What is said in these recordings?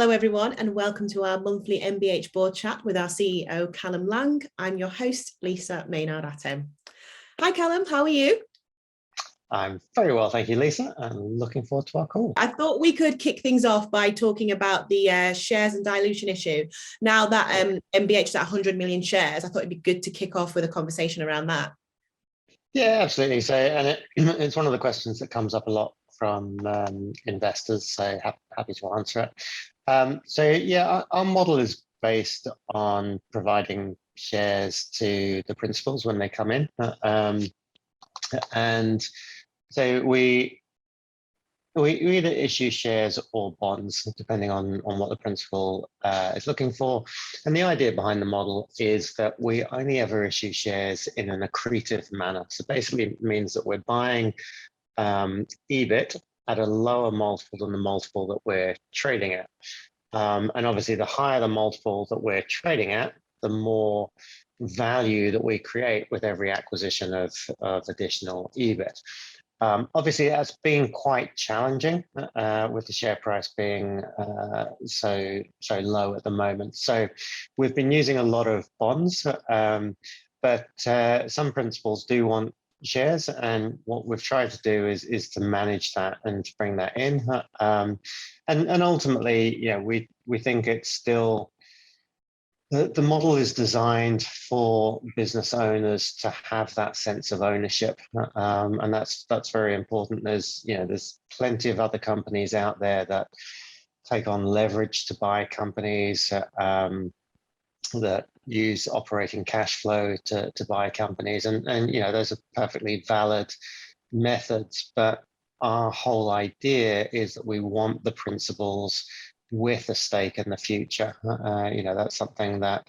Hello everyone and welcome to our monthly MBH board chat with our CEO Callum Laing. I'm your host Lisa Maynard-Atem. Hi Callum, how are you? I'm very well, thank you, Lisa. I'm looking forward to our call. I thought we could kick things off by talking about the shares and dilution issue. Now that MBH is at 100 million shares, I thought it'd be good to kick off with a conversation around that. Yeah, absolutely. So, and it's one of the questions that comes up a lot from investors, so happy to answer it. So yeah, our model is based on providing shares to the principals when they come in. And so we either issue shares or bonds, depending on what the principal is looking for. And the idea behind the model is that we only ever issue shares in an accretive manner. So basically it means that we're buying EBIT at a lower multiple than the multiple that we're trading at. And obviously the higher the multiple that we're trading at, the more value that we create with every acquisition of additional EBIT. Obviously, that's been quite challenging with the share price being so low at the moment. So we've been using a lot of bonds, but some principals do want shares, and what we've tried to do is to manage that and to bring that in. And ultimately, you know, we think it's still. The model is designed for business owners to have that sense of ownership, and that's very important. There's plenty of other companies out there that take on leverage to buy companies, that use operating cash flow to buy companies, and those are perfectly valid methods. But our whole idea is that we want the principals with a stake in the future. That's something that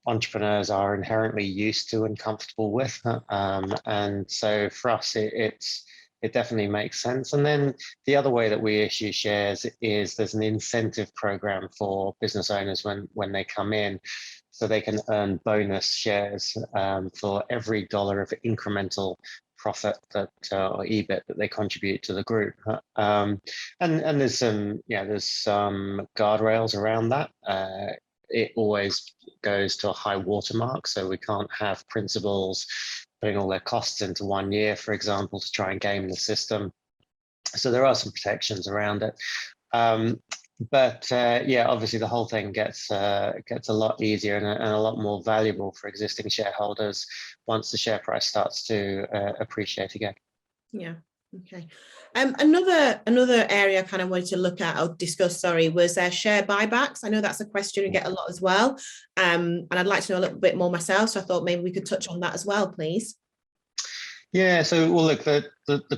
entrepreneurs are inherently used to and comfortable with. And so for us, it definitely makes sense. And then the other way that we issue shares is there's an incentive program for business owners when they come in, so they can earn bonus shares for every dollar of incremental profit that or EBIT that they contribute to the group. And there's some guardrails around that. It always goes to a high watermark, so we can't have principals putting all their costs into 1 year, for example, to try and game the system. So there are some protections around it. But obviously the whole thing gets a lot easier and a lot more valuable for existing shareholders once the share price starts to appreciate again. Yeah. Okay. Another area I kind of wanted to look at or discuss, was share buybacks. I know that's a question we get a lot as well, and I'd like to know a little bit more myself. So I thought maybe we could touch on that as well, please. Yeah. So well, look, the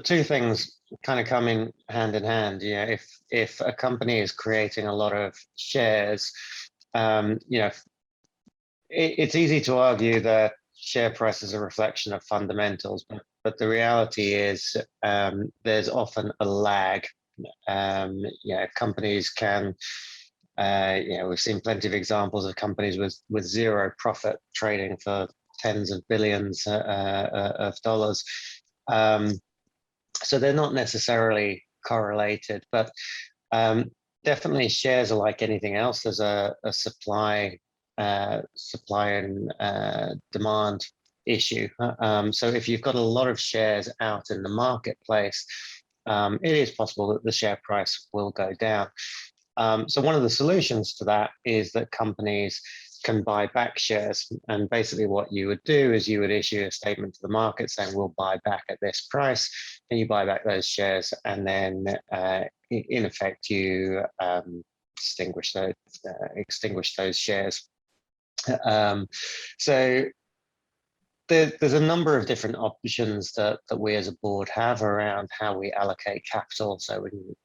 two things kind of come in hand. If a company is creating a lot of shares, it's easy to argue that share price is a reflection of fundamentals, but the reality is there's often a lag. Companies can, we've seen plenty of examples of companies with zero profit trading for tens of billions of dollars. So they're not necessarily correlated, but definitely shares are like anything else. There's a supply and demand issue. So if you've got a lot of shares out in the marketplace, it is possible that the share price will go down. So one of the solutions to that is that companies can buy back shares, and basically what you would do is you would issue a statement to the market saying we'll buy back at this price, and you buy back those shares, and then in effect you extinguish those shares. So there's a number of different options that we as a board have around how we allocate capital. So we can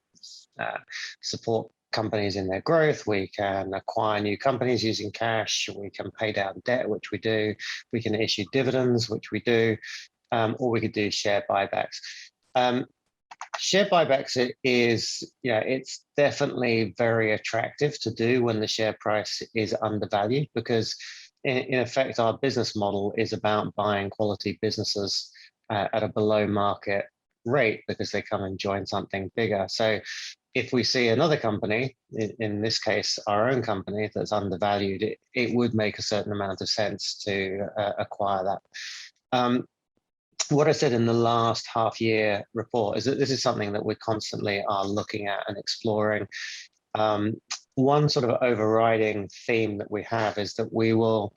support companies in their growth, we can acquire new companies using cash, we can pay down debt, which we do, we can issue dividends, which we do, or we could do share buybacks. Share buybacks it's definitely very attractive to do when the share price is undervalued, because in effect our business model is about buying quality businesses at a below market rate because they come and join something bigger. So if we see another company, in this case, our own company, that's undervalued, it would make a certain amount of sense to acquire that. What I said in the last half-year report is that this is something that we constantly are looking at and exploring. One sort of overriding theme that we have is that we will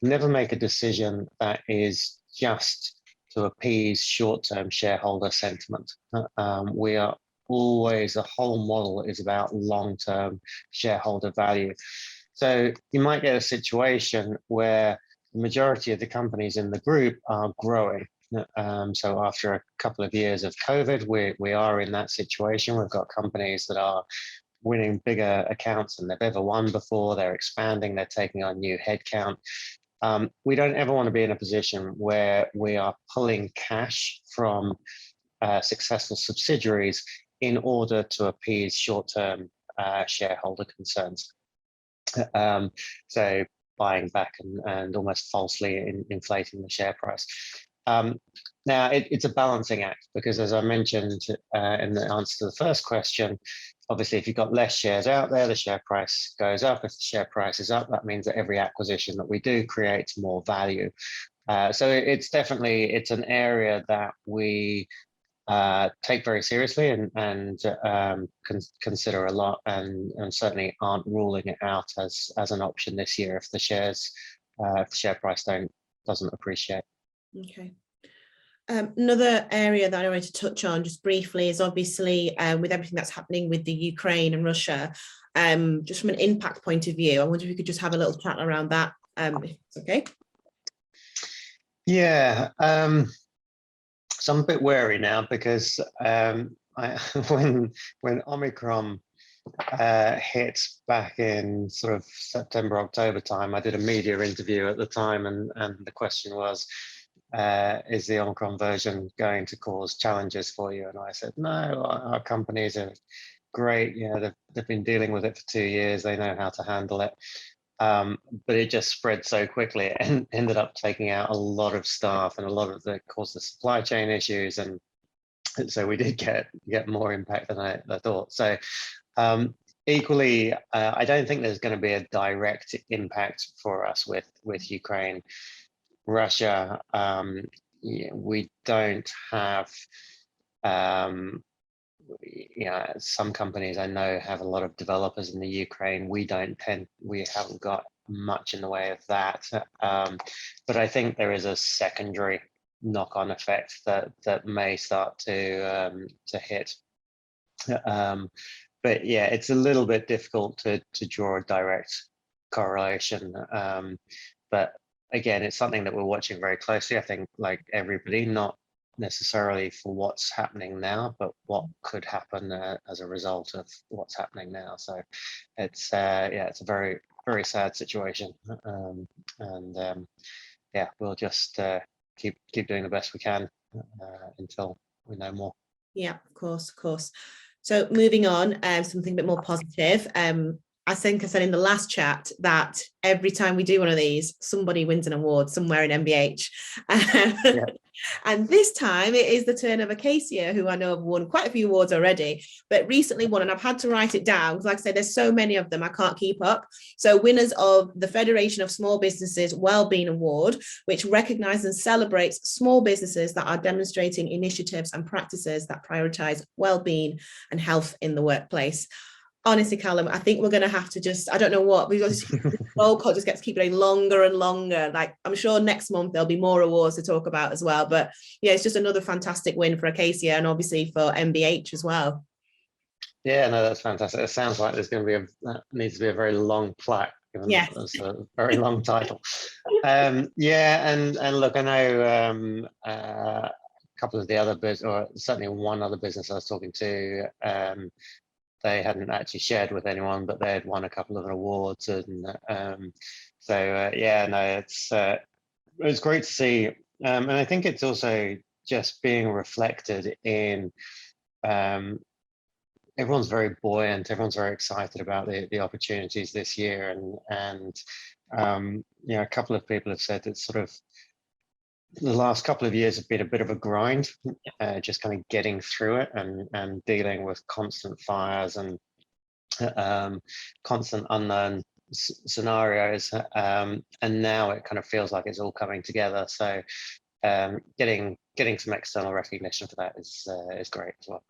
never make a decision that is just to appease short-term shareholder sentiment. We are always, the whole model is about long-term shareholder value. So you might get a situation where the majority of the companies in the group are growing. So after a couple of years of COVID, we are in that situation. We've got companies that are winning bigger accounts than they've ever won before. They're expanding, they're taking on new headcount. We don't ever want to be in a position where we are pulling cash from successful subsidiaries in order to appease short-term shareholder concerns. So buying back and almost falsely inflating the share price. Now, it's a balancing act, because as I mentioned in the answer to the first question, obviously, if you've got less shares out there, the share price goes up. If the share price is up, that means that every acquisition that we do creates more value. So it's definitely, it's an area that we take very seriously and consider a lot, and certainly aren't ruling it out as an option this year if the share price doesn't appreciate. Okay. Another area that I wanted to touch on just briefly is obviously with everything that's happening with the Ukraine and Russia, just from an impact point of view, I wonder if we could just have a little chat around that, if it's okay. Yeah, so I'm a bit wary now, because when Omicron hit back in sort of September, October time, I did a media interview at the time, and the question was, is the Omicron version going to cause challenges for you? And I said, no, our companies are great. You know, they've been dealing with it for 2 years. They know how to handle it. But it just spread so quickly and ended up taking out a lot of staff, and a lot of the caused the supply chain issues. And so we did get more impact than I thought. So equally, I don't think there's going to be a direct impact for us with Ukraine. Russia, we don't have, some companies I know have a lot of developers in the Ukraine. We haven't got much in the way of that. But I think there is a secondary knock-on effect that may start to hit. But yeah, it's a little bit difficult to draw a direct correlation. But again, it's something that we're watching very closely. I think, like everybody, not necessarily for what's happening now, but what could happen as a result of what's happening now. So it's it's a very, very sad situation, yeah, we'll just keep doing the best we can until we know more. Yeah, of course. So moving on, something a bit more positive. I think I said in the last chat that every time we do one of these, somebody wins an award somewhere in MBH. Yeah. And this time it is the turn of Acacia, who I know have won quite a few awards already, but recently won, and I've had to write it down because, like I said, there's so many of them, I can't keep up. So winners of the Federation of Small Businesses Wellbeing Award, which recognises and celebrates small businesses that are demonstrating initiatives and practices that prioritise well-being and health in the workplace. Honestly, Callum, I think we're going to have to just, I don't know what, because the roll call just gets keep getting longer and longer. Like, I'm sure next month there'll be more awards to talk about as well. But yeah, it's just another fantastic win for Acacia, and obviously for MBH as well. Yeah, no, that's fantastic. It sounds like there's going to be needs to be a very long plaque, given that it's a very long title. Yeah, and look, I know a couple of the other business, or certainly one other business I was talking to, they hadn't actually shared with anyone, but they had won a couple of awards, and yeah, no, it's great to see, and I think it's also just being reflected in everyone's very buoyant, everyone's very excited about the opportunities this year, and a couple of people have said that sort of the last couple of years have been a bit of a grind, just kind of getting through it and dealing with constant fires and constant unknown scenarios. And now it kind of feels like it's all coming together. So getting some external recognition for that is great as well.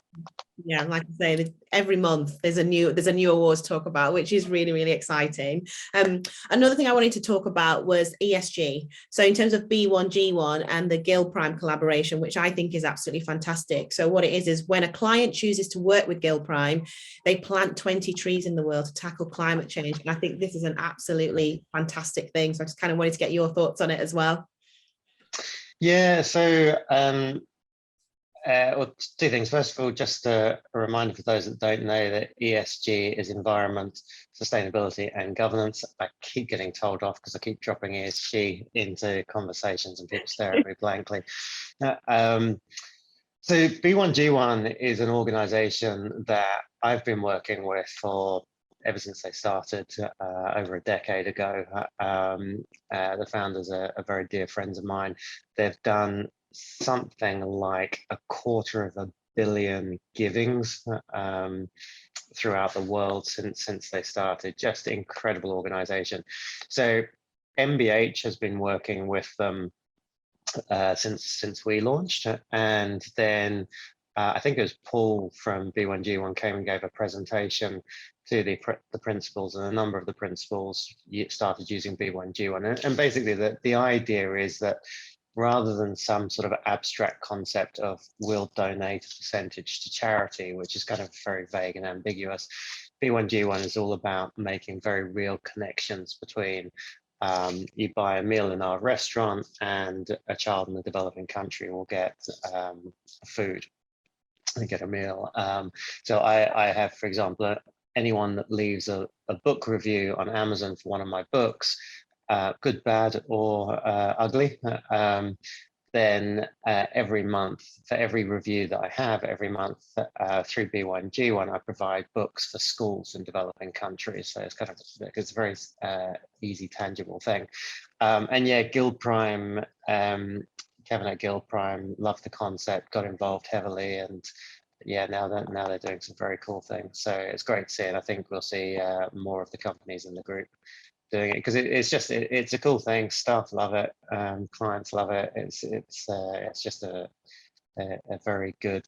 Yeah, like I say, every month there's a new awards to talk about, which is really, really exciting. Another thing I wanted to talk about was ESG. So in terms of B1G1 and the Gill Prime collaboration, which I think is absolutely fantastic. So what it is when a client chooses to work with Gill Prime, they plant 20 trees in the world to tackle climate change. And I think this is an absolutely fantastic thing. So I just kind of wanted to get your thoughts on it as well. Yeah, so well, two things. First of all, just a reminder for those that don't know that ESG is environment, sustainability and governance. I keep getting told off because I keep dropping ESG into conversations and people stare at me blankly. So B1G1 is an organization that I've been working with for ever since they started over a decade ago. The founders are very dear friends of mine. They've done something like 250 million givings throughout the world since they started. Just incredible organization. So MBH has been working with them since we launched, and then I think it was Paul from B1G1 came and gave a presentation to the principals, and a number of the principals started using B1G1. And basically the idea is that rather than some sort of abstract concept of we'll donate a percentage to charity, which is kind of very vague and ambiguous, B1G1 is all about making very real connections between you buy a meal in our restaurant and a child in a developing country will get food and get a meal. So I have, for example, anyone that leaves a book review on Amazon for one of my books, good, bad, or ugly, then every month, for every review that I have every month through B1G1, I provide books for schools in developing countries. So it's kind of, it's a very easy, tangible thing. And yeah, Gill Prime, Kevin at Gill Prime loved the concept, got involved heavily, and yeah, now they're doing some very cool things. So it's great to see, and I think we'll see more of the companies in the group doing it, because it's a cool thing. Staff love it, clients love it. It's just a very good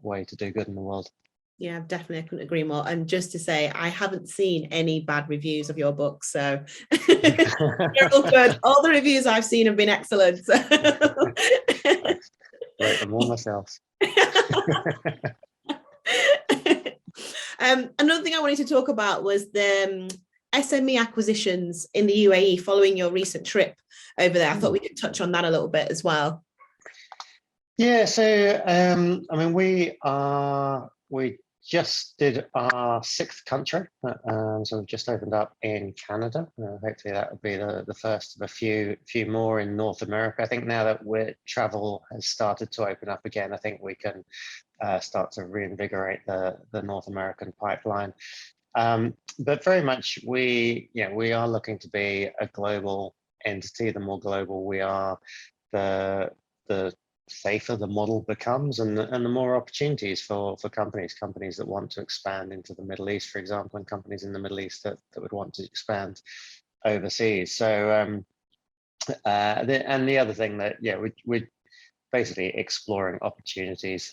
way to do good in the world. Yeah, definitely, I couldn't agree more. And just to say, I haven't seen any bad reviews of your book, so you're all good. All the reviews I've seen have been excellent. So. Write them all myself. Another thing I wanted to talk about was the SME acquisitions in the UAE following your recent trip over there. I thought we could touch on that a little bit as well. Yeah, so I mean, we just did our 6th country, so we've just opened up in Canada. Hopefully that will be the first of a few more in North America. I think now that travel has started to open up again, I think we can start to reinvigorate the North American pipeline. But very much we are looking to be a global entity. The more global we are, the safer the model becomes, and the more opportunities for companies that want to expand into the Middle East, for example, and companies in the Middle East that would want to expand overseas. So the other thing that we're basically exploring opportunities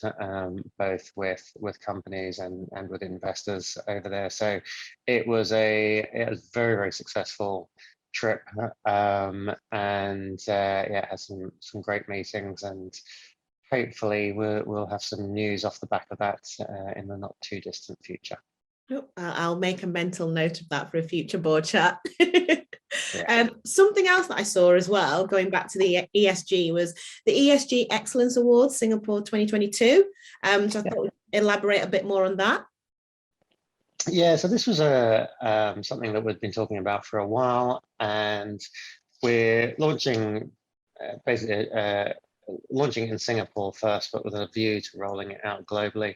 both with companies and with investors over there. So it was very, very successful trip, and had some great meetings, and hopefully we'll have some news off the back of that in the not too distant future. I'll make a mental note of that for a future board chat. Something else that I saw as well, going back to the ESG, was the ESG Excellence Awards Singapore 2022. So I thought we'd elaborate a bit more on that. Yeah, so this was something that we've been talking about for a while, and we're launching launching in Singapore first, but with a view to rolling it out globally.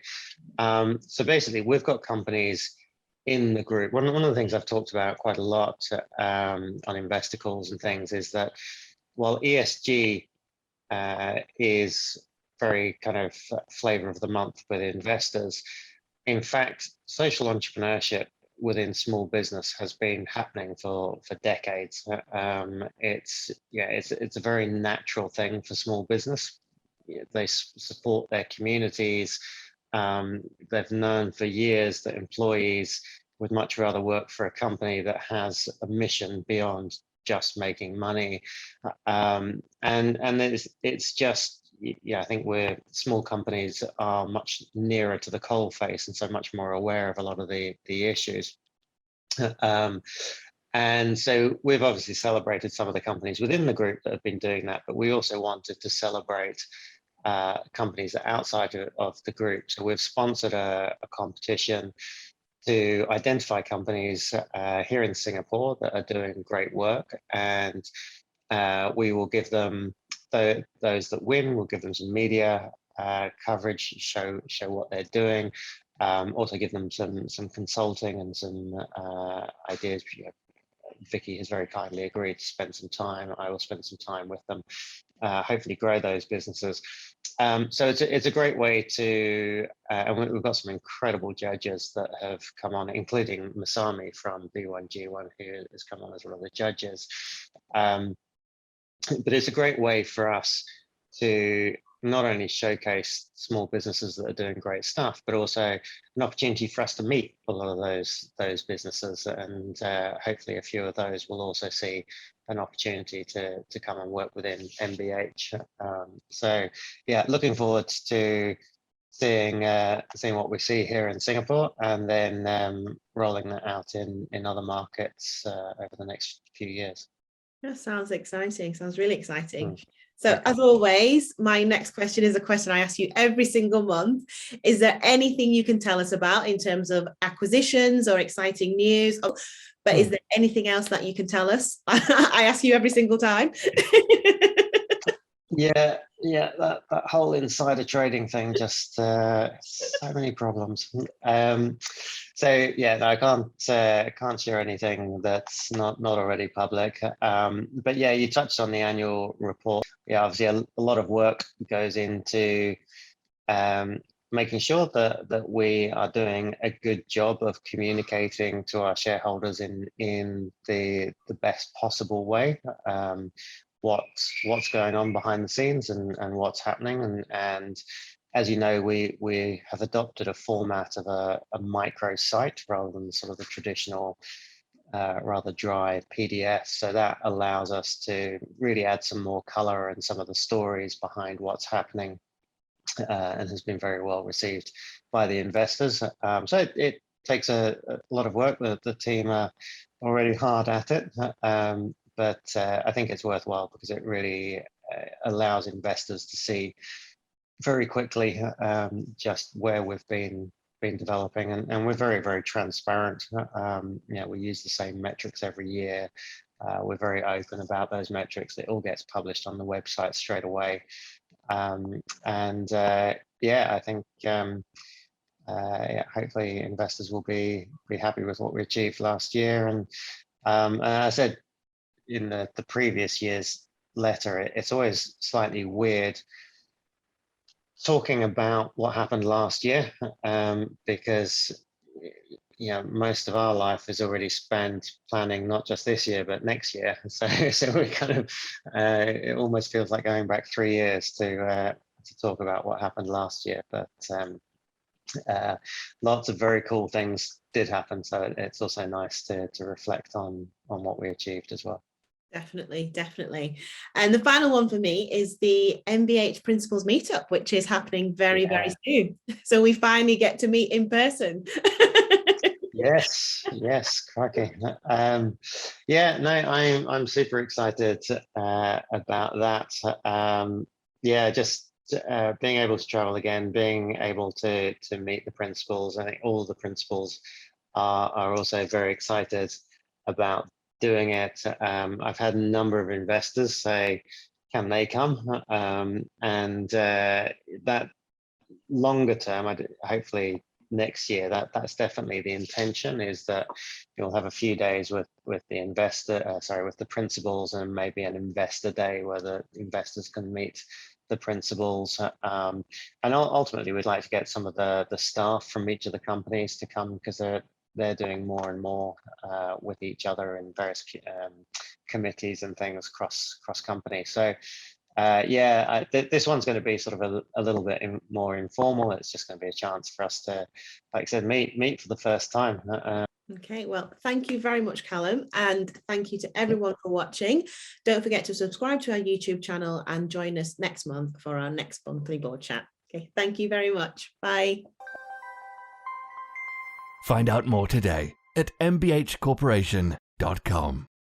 So basically, we've got companies in the group. One of the things I've talked about quite a lot on investor calls and things is that while ESG is very kind of flavor of the month with investors. In fact, social entrepreneurship within small business has been happening for decades. It's a very natural thing for small business. They support their communities. They've known for years that employees would much rather work for a company that has a mission beyond just making money. And it's just, I think small companies are much nearer to the coal face and so much more aware of a lot of the issues. And so we've obviously celebrated some of the companies within the group that have been doing that, but we also wanted to celebrate companies outside of the group. So we've sponsored a competition to identify companies here in Singapore that are doing great work, and we will give them, those that win, we'll give them some media coverage, show what they're doing, also give them some consulting and some ideas. Vicky has very kindly agreed to spend some time. I will spend some time with them, hopefully grow those businesses. So it's a great way to, and we've got some incredible judges that have come on, including Masami from B1G1, who has come on as one of the judges. But it's a great way for us to not only showcase small businesses that are doing great stuff, but also an opportunity for us to meet a lot of those businesses, and hopefully a few of those will also see an opportunity to come and work within MBH. So yeah, looking forward to seeing what we see here in Singapore, and then rolling that out in other markets over the next few years. That sounds exciting. Sounds really exciting. So as always, my next question is a question I ask you every single month. Is there anything you can tell us about in terms of acquisitions or exciting news? But is there anything else that you can tell us? I ask you every single time. Yeah, that whole insider trading thing, just so many problems. So yeah, no, I can't share anything that's not already public. But yeah, you touched on the annual report. Yeah, obviously a lot of work goes into making sure that we are doing a good job of communicating to our shareholders in the best possible way. What's going on behind the scenes and what's happening, and as you know, we have adopted a format of a microsite rather than sort of the traditional rather dry PDF. So that allows us to really add some more color and some of the stories behind what's happening, and has been very well received by the investors. So it takes a lot of work. The team are already hard at it. But I think it's worthwhile because it really allows investors to see very quickly just where we've been developing, and we're very, very transparent. We use the same metrics every year. We're very open about those metrics. It all gets published on the website straight away. Yeah, I think hopefully investors will be happy with what we achieved last year. And I said in the previous year's letter, it's always slightly weird talking about what happened last year, because most of our life is already spent planning not just this year but next year. So we kind of it almost feels like going back 3 years to talk about what happened last year. But lots of very cool things did happen, so it's also nice to reflect on what we achieved as well. Definitely. And the final one for me is the MBH Principles Meetup, which is happening very soon. So we finally get to meet in person. Yes, crikey. Yeah, no, I'm super excited about that. Yeah, just being able to travel again, being able to meet the principals. I think all the principals are also very excited about doing it. I've had a number of investors say, can they come? And that longer term, hopefully next year. That's definitely the intention, is that you'll have a few days with the investor, with the principals, and maybe an investor day where the investors can meet the principals. And ultimately, we'd like to get some of the staff from each of the companies to come, because they're doing more and more with each other in various committees and things cross company. So this one's going to be sort of a little bit more informal. It's just going to be a chance for us to, like I said, meet for the first time. Okay, well, thank you very much, Callum, and thank you to everyone for watching. Don't forget to subscribe to our YouTube channel and join us next month for our next monthly board chat. Okay, thank you very much. Bye. Find out more today at mbhcorporation.com.